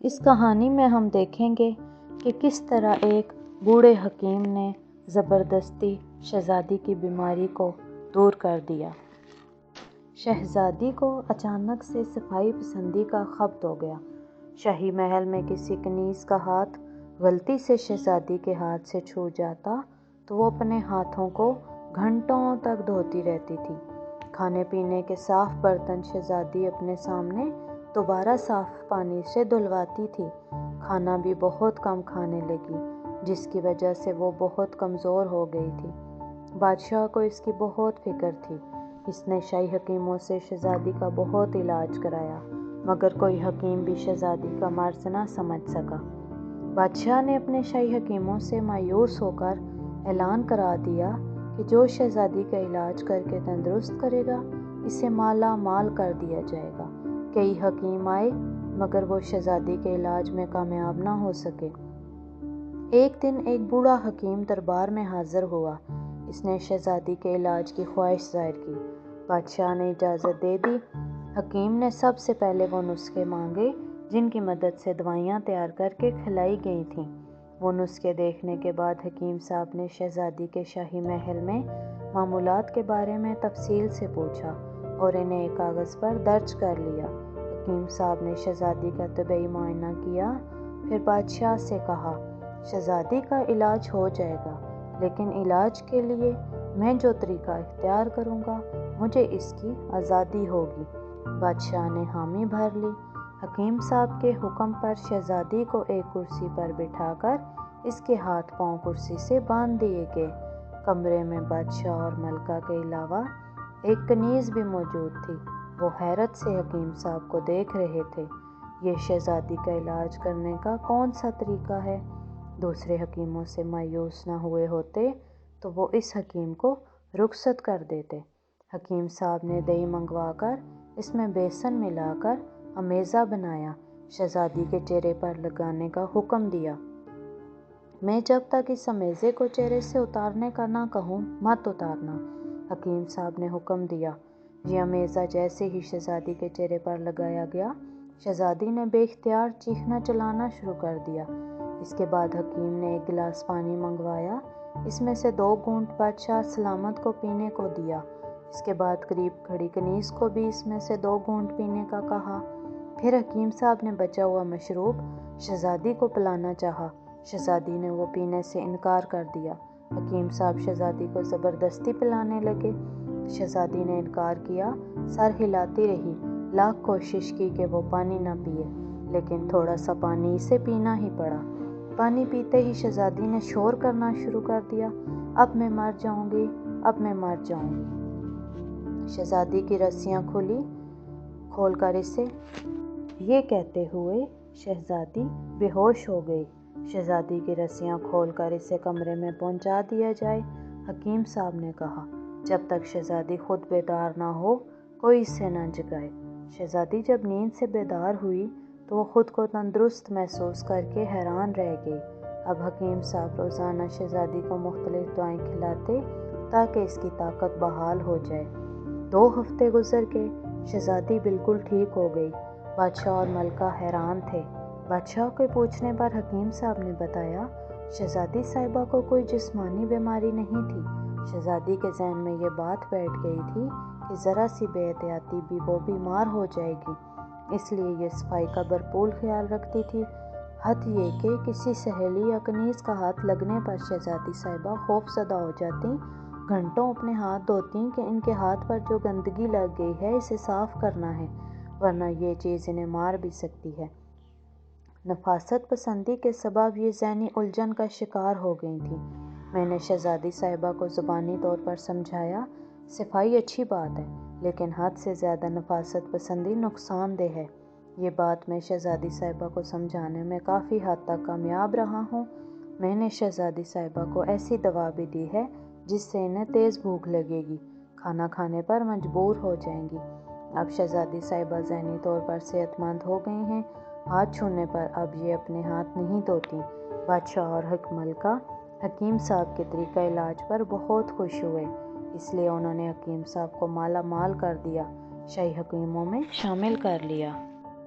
اس کہانی میں ہم دیکھیں گے کہ کس طرح ایک بوڑھے حکیم نے زبردستی شہزادی کی بیماری کو دور کر دیا۔ شہزادی کو اچانک سے صفائی پسندی کا خبط ہو گیا۔ شاہی محل میں کسی کنیز کا ہاتھ غلطی سے شہزادی کے ہاتھ سے چھوٹ جاتا تو وہ اپنے ہاتھوں کو گھنٹوں تک دھوتی رہتی تھی۔ کھانے پینے کے صاف برتن شہزادی اپنے سامنے دوبارہ صاف پانی سے دھلواتی تھی۔ کھانا بھی بہت کم کھانے لگی، جس کی وجہ سے وہ بہت کمزور ہو گئی تھی۔ بادشاہ کو اس کی بہت فکر تھی۔ اس نے شاہی حکیموں سے شہزادی کا بہت علاج کرایا، مگر کوئی حکیم بھی شہزادی کا مرض نہ سمجھ سکا۔ بادشاہ نے اپنے شاہی حکیموں سے مایوس ہو کر اعلان کرا دیا کہ جو شہزادی کا علاج کر کے تندرست کرے گا، اسے مالا مال کر دیا جائے گا۔ کئی حکیم آئے، مگر وہ شہزادی کے علاج میں کامیاب نہ ہو سکے۔ ایک دن ایک بوڑھا حکیم دربار میں حاضر ہوا۔ اس نے شہزادی کے علاج کی خواہش ظاہر کی۔ بادشاہ نے اجازت دے دی۔ حکیم نے سب سے پہلے وہ نسخے مانگے جن کی مدد سے دوائیاں تیار کر کے کھلائی گئی تھیں۔ وہ نسخے دیکھنے کے بعد حکیم صاحب نے شہزادی کے شاہی محل میں معمولات کے بارے میں تفصیل سے پوچھا اور انہیں ایک کاغذ پر درج کر لیا۔ حکیم صاحب نے شہزادی کا طبی معائنہ کیا، پھر بادشاہ سے کہا، شہزادی کا علاج ہو جائے گا، لیکن علاج کے لیے میں جو طریقہ اختیار کروں گا، مجھے اس کی آزادی ہوگی۔ بادشاہ نے حامی بھر لی۔ حکیم صاحب کے حکم پر شہزادی کو ایک کرسی پر بٹھا کر اس کے ہاتھ پاؤں کرسی سے باندھ دیے گئے۔ کمرے میں بادشاہ اور ملکہ کے علاوہ ایک کنیز بھی موجود تھی۔ وہ حیرت سے حکیم صاحب کو دیکھ رہے تھے۔ یہ شہزادی کا علاج کرنے کا کون سا طریقہ ہے؟ دوسرے حکیموں سے مایوس نہ ہوئے ہوتے تو وہ اس حکیم کو رخصت کر دیتے۔ حکیم صاحب نے دہی منگوا کر اس میں بیسن ملا کر امیزہ بنایا، شہزادی کے چہرے پر لگانے کا حکم دیا۔ میں جب تک اس امیزے کو چہرے سے اتارنے کا نہ کہوں، مت اتارنا، حکیم صاحب نے حکم دیا۔ یہ امیزہ جیسے ہی شہزادی کے چہرے پر لگایا گیا، شہزادی نے بے اختیار چیخنا چلانا شروع کر دیا۔ اس کے بعد حکیم نے ایک گلاس پانی منگوایا، اس میں سے 2 گھونٹ بادشاہ سلامت کو پینے کو دیا۔ اس کے بعد قریب کھڑی کنیز کو بھی اس میں سے 2 گھونٹ پینے کا کہا۔ پھر حکیم صاحب نے بچا ہوا مشروب شہزادی کو پلانا چاہا۔ شہزادی نے وہ پینے سے انکار کر دیا۔ حکیم صاحب شہزادی کو زبردستی پلانے لگے۔ شہزادی نے انکار کیا، سر ہلاتی رہی، لاکھ کوشش کی کہ وہ پانی نہ پیے، لیکن تھوڑا سا پانی اسے پینا ہی پڑا۔ پانی پیتے ہی شہزادی نے شور کرنا شروع کر دیا، اب میں مر جاؤں گی، اب میں مر جاؤں گی۔ شہزادی کی رسیاں کھول کر اسے یہ کہتے ہوئے شہزادی بے ہوش ہو گئی۔ شہزادی کی رسیاں کھول کر اسے کمرے میں پہنچا دیا جائے، حکیم صاحب نے کہا۔ جب تک شہزادی خود بیدار نہ ہو، کوئی اسے نہ جگائے۔ شہزادی جب نیند سے بیدار ہوئی تو وہ خود کو تندرست محسوس کر کے حیران رہ گئی۔ اب حکیم صاحب روزانہ شہزادی کو مختلف دوائیں کھلاتے تاکہ اس کی طاقت بحال ہو جائے۔ 2 ہفتے گزر گئے، شہزادی بالکل ٹھیک ہو گئی۔ بادشاہ اور ملکہ حیران تھے۔ بادشاہ کے پوچھنے پر حکیم صاحب نے بتایا، شہزادی صاحبہ کو کوئی جسمانی بیماری نہیں تھی۔ شہزادی کے ذہن میں یہ بات بیٹھ گئی تھی کہ ذرا سی بے احتیاطی بھی وہ بیمار ہو جائے گی، اس لیے یہ صفائی کا بھرپور خیال رکھتی تھی۔ حد یہ کہ کسی سہیلی یا کنیز کا ہاتھ لگنے پر شہزادی صاحبہ خوف زدہ ہو جاتیں، گھنٹوں اپنے ہاتھ دھوتیں کہ ان کے ہاتھ پر جو گندگی لگ گئی ہے اسے صاف کرنا ہے، ورنہ یہ چیز انہیں مار بھی سکتی ہے۔ نفاست پسندی کے سبب یہ ذہنی الجھن کا شکار ہو گئی تھیں۔ میں نے شہزادی صاحبہ کو زبانی طور پر سمجھایا، صفائی اچھی بات ہے، لیکن حد سے زیادہ نفاست پسندی نقصان دہ ہے۔ یہ بات میں شہزادی صاحبہ کو سمجھانے میں کافی حد تک کامیاب رہا ہوں۔ میں نے شہزادی صاحبہ کو ایسی دوا بھی دی ہے جس سے انہیں تیز بھوک لگے گی، کھانا کھانے پر مجبور ہو جائیں گی۔ اب شہزادی صاحبہ ذہنی طور پر صحت مند ہو گئی ہیں، ہاتھ چھونے پر اب یہ اپنے ہاتھ نہیں دھوتیں۔ بادشاہ اور ملکہ حکیم صاحب کے طریقہ علاج پر بہت خوش ہوئے، اس لیے انہوں نے حکیم صاحب کو مالا مال کر دیا، شاہی حکیموں میں شامل کر لیا۔